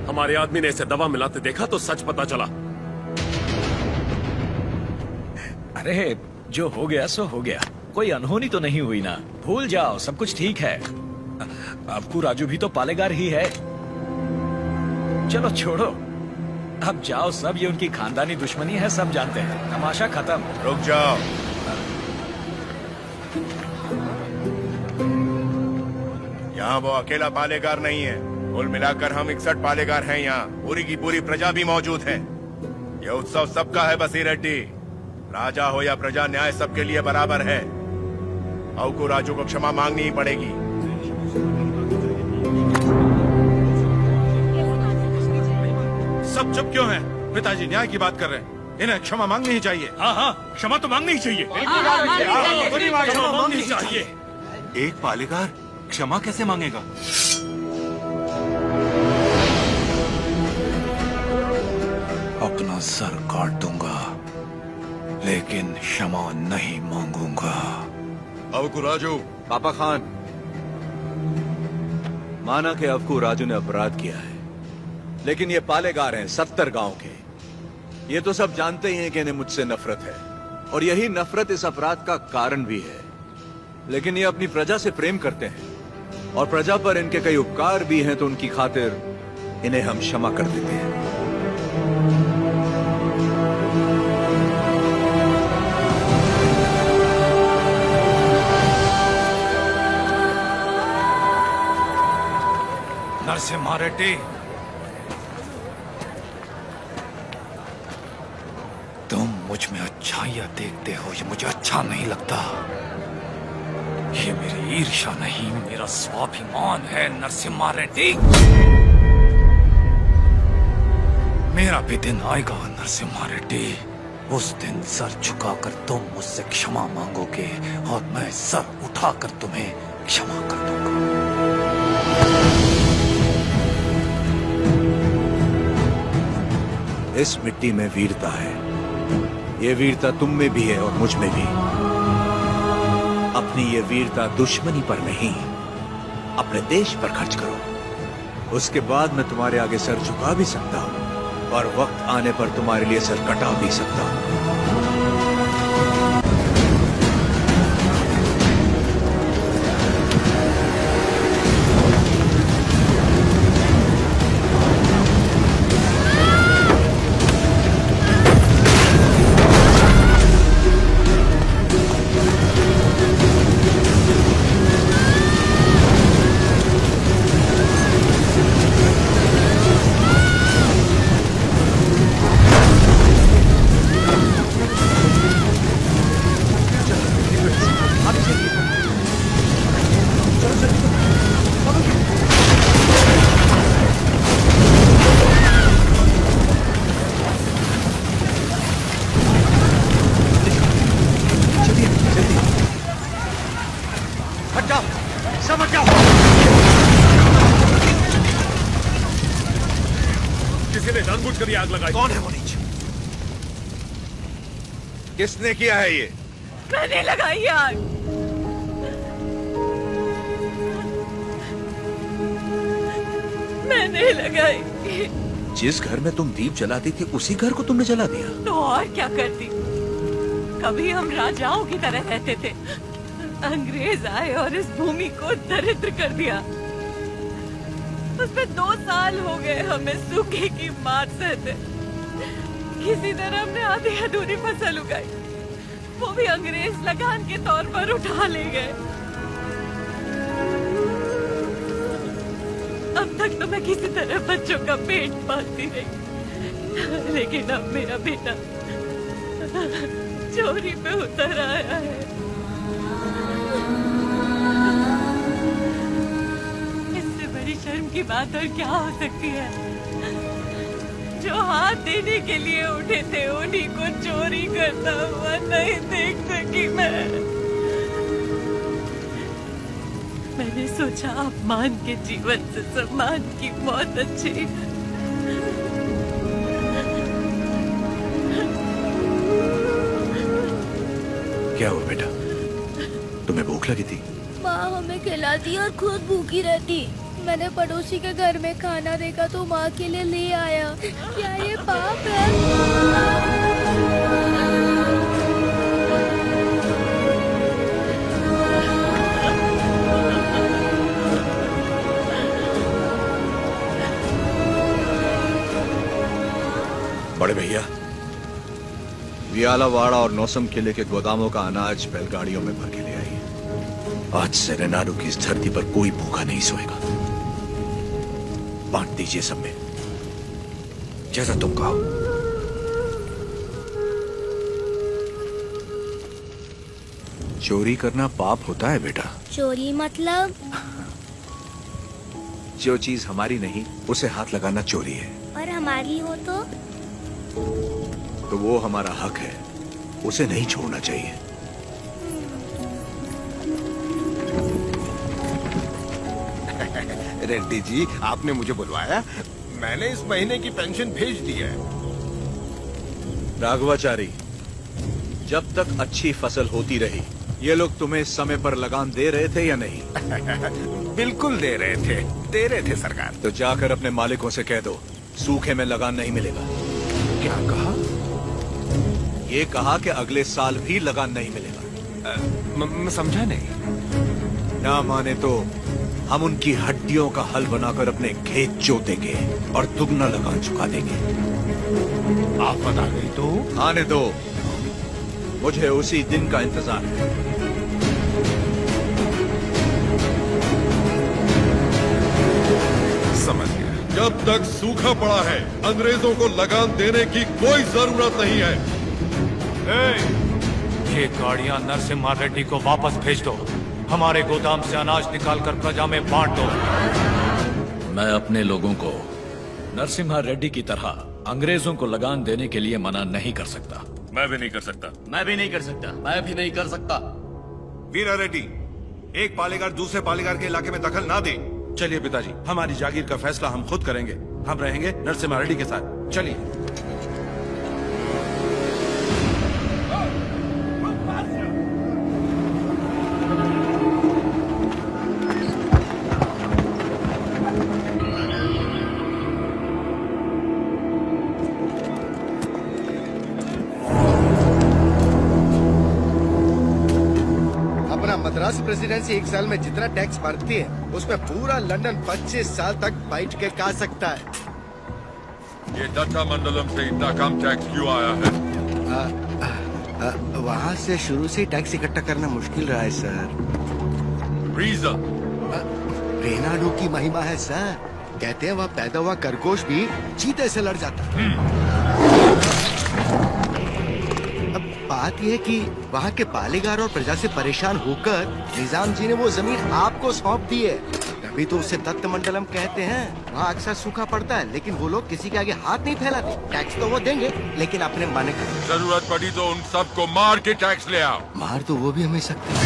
हमारे आदमी ने इसे दवा मिलाते देखा तो सच पता चला। अरे जो हो गया सो हो गया, कोई अनहोनी तो नहीं हुई ना। भूल जाओ, सब कुछ ठीक है। अबकू राजू भी तो पालेगार ही है। चलो छोड़ो, अब जाओ। सब ये उनकी खानदानी दुश्मनी है, सब जानते हैं। तमाशा खत्म। रुक जाओ। यहाँ वो अकेला पालेगार नहीं है, कुल मिलाकर हम 61 पालेगार हैं। यहाँ पूरी की पूरी प्रजा भी मौजूद है। यह उत्सव सबका है बसी रेड्डी। राजा हो या प्रजा, न्याय सबके लिए बराबर है। अबकू राजू को क्षमा मांगनी ही पड़ेगी। सब चुप क्यों हैं? पिताजी न्याय की बात कर रहे हैं, इन्हें क्षमा मांगनी ही चाहिए। हाँ हाँ, क्षमा तो मांगनी ही चाहिए। क्षमा मांगनी ही चाहिए। एक पालेगार क्षमा कैसे मांगेगा? अपना सर काट दूंगा, लेकिन क्षमा नहीं मांगूंगा। अबकू राजू। पापा खान, माना कि अबकू राजू ने अपराध किया है, लेकिन ये पालेगार हैं 70 गांव के। ये तो सब जानते ही हैं कि इन्हें मुझसे नफरत है, और यही नफरत इस अपराध का कारण भी है। लेकिन ये अपनी प्रजा से प्रेम करते हैं, और प्रजा पर इनके कई उपकार भी हैं, तो उनकी खातिर इन्हें हम क्षमा कर देते हैं। नरसिम्हा रेड्डी, तुम मुझ में अच्छाइयां देखते हो, ये मुझे अच्छा नहीं लगता। ये मेरी ईर्ष्या नहीं, मेरा स्वाभिमान है नरसिम्हा रेड्डी। मेरा भी दिन आएगा नरसिम्हा रेड्डी। उस दिन सर झुकाकर तुम मुझसे क्षमा मांगोगे, और मैं सर उठाकर तुम्हें क्षमा कर दूंगा। इस मिट्टी में वीरता है। ये वीरता तुम में भी है और मुझ में भी। अपनी ये वीरता दुश्मनी पर नहीं, अपने देश पर खर्च करो। उसके बाद मैं तुम्हारे आगे सर झुका भी सकता हूं, और वक्त आने पर तुम्हारे लिए सर कटा भी सकता हूं। जानबूझकर ये आग लगाई। कौन है वो नीच? किसने किया है ये? मैंने लगाई आग। मैंने लगाई। जिस घर में तुम दीप जलाती थी उसी घर को तुमने जला दिया? तो और क्या करती? कभी हम राजाओं की तरह रहते थे, अंग्रेज आए और इस भूमि को दरिद्र कर दिया। उसमें 2 साल हो गए हमें सूखे की मार सहते। किसी तरह हमने आधी अधूरी फसल उगाई, वो भी अंग्रेज लगान के तौर पर उठा ले गए। अब तक तो मैं किसी तरह बच्चों का पेट पालती रही, लेकिन अब मेरा बेटा चोरी पे उतर आया है। इससे बड़ी शर्म की बात और क्या हो सकती है? जो हाथ देने के लिए उठे थे उन्हीं को चोरी करता हुआ नहीं देख सकी मैंने सोचा अपमान के जीवन से सम्मान की मौत अच्छी। क्या हुआ बेटा, तुम्हें भूख लगी थी? माँ हमें खिलाती और खुद भूखी रहती। मैंने पड़ोसी के घर में खाना देखा तो माँ के लिए ले आया। क्या ये पाप है? बड़े भैया, वियालावाड़ा और नौसम किले के गोदामों का अनाज बैलगाड़ियों में भर के ले आई। आज से रेनाडू की इस धरती पर कोई भूखा नहीं सोएगा। बांट दीजिए सब में, जैसा तुम कहो। चोरी करना पाप होता है बेटा। चोरी मतलब? जो चीज हमारी नहीं उसे हाथ लगाना चोरी है। और हमारी हो तो वो हमारा हक है, उसे नहीं छोड़ना चाहिए। रेड्डी जी, आपने मुझे बुलवाया? मैंने इस महीने की पेंशन भेज दी है। राघवाचारी, जब तक अच्छी फसल होती रही, ये लोग तुम्हें समय पर लगान दे रहे थे या नहीं? बिल्कुल दे रहे थे सरकार। तो जाकर अपने मालिकों से कह दो, सूखे में लगान नहीं मिलेगा। क्या कहा? ये कहा कि अगले साल भी लगान नहीं मिलेगा। मैं समझा नहीं। ना माने तो हम उनकी हड्डियों का हल बनाकर अपने खेत जोतेंगे और दुगना लगान चुका देंगे। आप बता गई तो? आने दो, मुझे उसी दिन का इंतजार है। समझ गया। जब तक सूखा पड़ा है, अंग्रेजों को लगान देने की कोई जरूरत नहीं है। ये गाड़ियां नरसिम्हा रेड्डी को वापस भेज दो। हमारे गोदाम से अनाज निकालकर प्रजा में बांट दो। मैं अपने लोगों को नरसिम्हा रेड्डी की तरह अंग्रेजों को लगान देने के लिए मना नहीं कर सकता। मैं भी नहीं कर सकता। मैं भी नहीं कर सकता। मैं भी नहीं कर सकता। वीरा रेड्डी, एक पालेगार दूसरे पालेगार के इलाके में दखल ना दे। चलिए पिताजी, हमारी जागीर का फैसला हम खुद करेंगे। हम रहेंगे नरसिम्हा रेड्डी के साथ। चलिए। मद्रास प्रेसिडेंसी 1 साल में जितना टैक्स भरती है उसमें पूरा लंदन 25 साल तक बैठ के खा सकता है। ये दत्ता मंडलम से इतना कम टैक्स क्यों आया है? वहाँ से शुरू से टैक्स इकट्ठा करना मुश्किल रहा है सर। रीजन? रेनाडू की महिमा है सर। कहते हैं वहाँ पैदा हुआ खरगोश भी चीते से लड़ जाता है। बात यह है कि वहाँ के पालेगार और प्रजा से परेशान होकर निजाम जी ने वो जमीन आपको सौंप दी है। तभी तो उसे दत्त मंडलम कहते हैं। वहाँ अक्सर सूखा पड़ता है, लेकिन वो लोग किसी के आगे हाथ नहीं फैलाते। टैक्स तो वो देंगे, लेकिन अपने मन का। जरूरत पड़ी तो उन सबको मार के टैक्स ले आओ। मार तो वो भी हमें सकते हैं।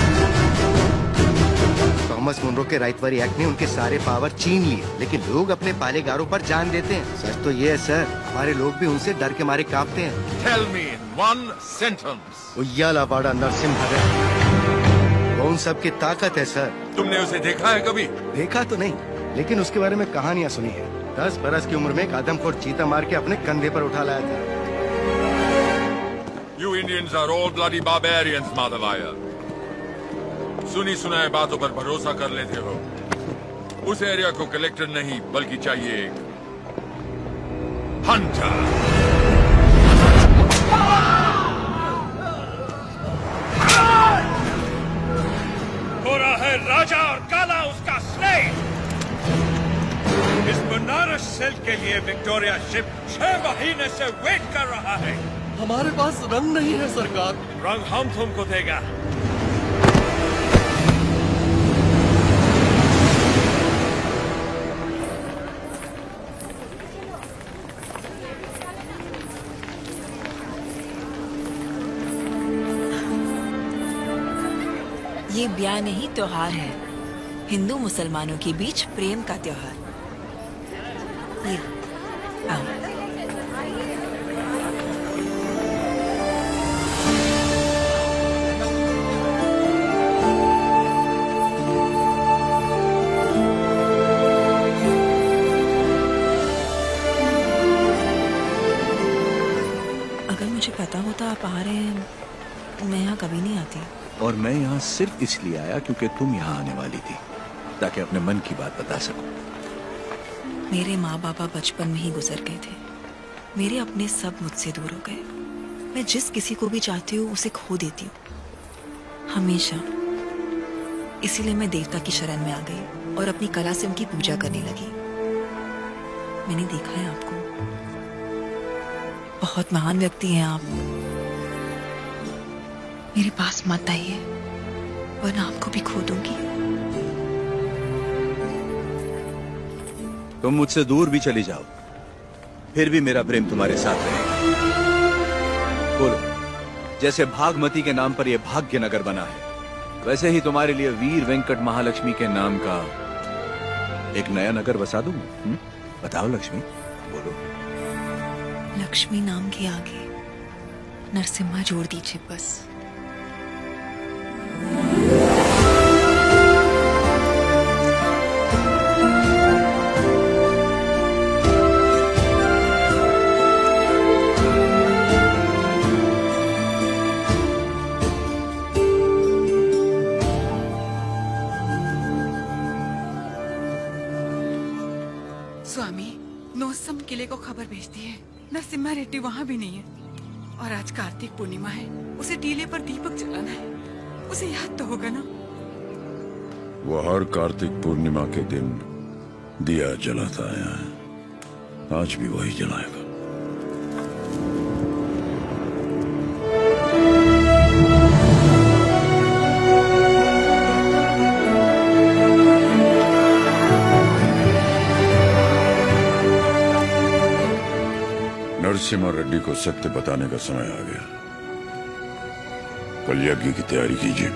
थॉमस मुनरो के राइटवरी एक्ट ने उनके सारे पावर छीन लिए, लेकिन लोग अपने पालेगारों पर जान देते हैं। सच तो ये है सर, हमारे लोग भी उनसे डर के मारे कांपते हैं। Tell me in one sentence. Uyyalavada Narasimha वो उन सब की ताकत है सर। तुमने उसे देखा है कभी? देखा तो नहीं, लेकिन उसके बारे में कहानियां सुनी है। 10 बरस की उम्र में एक आदमखोर चीता मार के अपने कंधे पर उठा लाया था। You Indians are all bloody barbarians, Madhavaya. सुनी सुनाए बातों पर भरोसा कर लेते हो। उस एरिया को कलेक्टर नहीं बल्कि चाहिए एक हंटर। हो रहा है राजा और काला उसका स्लेव। इस बनारस सेल के लिए विक्टोरिया शिप 6 महीने से वेट कर रहा है। हमारे पास रंग नहीं है सरकार। रंग हम तुमको देगा। ये ब्याह नहीं त्योहार है, हिंदू मुसलमानों के बीच प्रेम का त्योहार। ये आओ। अगर मुझे पता होता आप आ रहे हैं, मैं यहाँ कभी नहीं आती। और मैं यहाँ सिर्फ इसलिए आया क्योंकि तुम यहाँ आने वाली थी, ताकि अपने मन की बात बता सकूं। मेरे माँ बाबा बचपन में ही गुजर गए थे। मेरे अपने सब मुझसे दूर हो गए। मैं जिस किसी को भी चाहती हूँ उसे खो देती हूँ, हमेशा। इसीलिए मैं देवता की शरण में आ गई और अपनी कला से उनकी पूजा करने लगी। मैंने देखा है आपको, बहुत महान व्यक्ति हैं आप। मेरे पास मत आइए, वरना आपको भी खो दूंगी। तुम मुझसे दूर भी चली जाओ, फिर भी मेरा प्रेम तुम्हारे साथ रहेगा। बोलो, जैसे भागमती के नाम पर यह भाग्य नगर बना है, वैसे ही तुम्हारे लिए वीर वेंकट महालक्ष्मी के नाम का एक नया नगर बसा दूं। बताओ लक्ष्मी, बोलो। लक्ष्मी नाम के आगे नरसिम्हा जोड़ दीजिए बस। स्वामी, नोसम किले को खबर भेजती है, नरसिम्हा रेड्डी वहाँ भी नहीं है। और आज कार्तिक पूर्णिमा है, उसे टीले पर दीपक जलाना है। उसे याद तो होगा ना? वो हर कार्तिक पूर्णिमा के दिन दिया जलाता आया है, आज भी वही जलाएगा। नरसिम्हा रेड्डी को सत्य बताने का समय आ गया। कल यज्ञ की तैयारी कीजिए।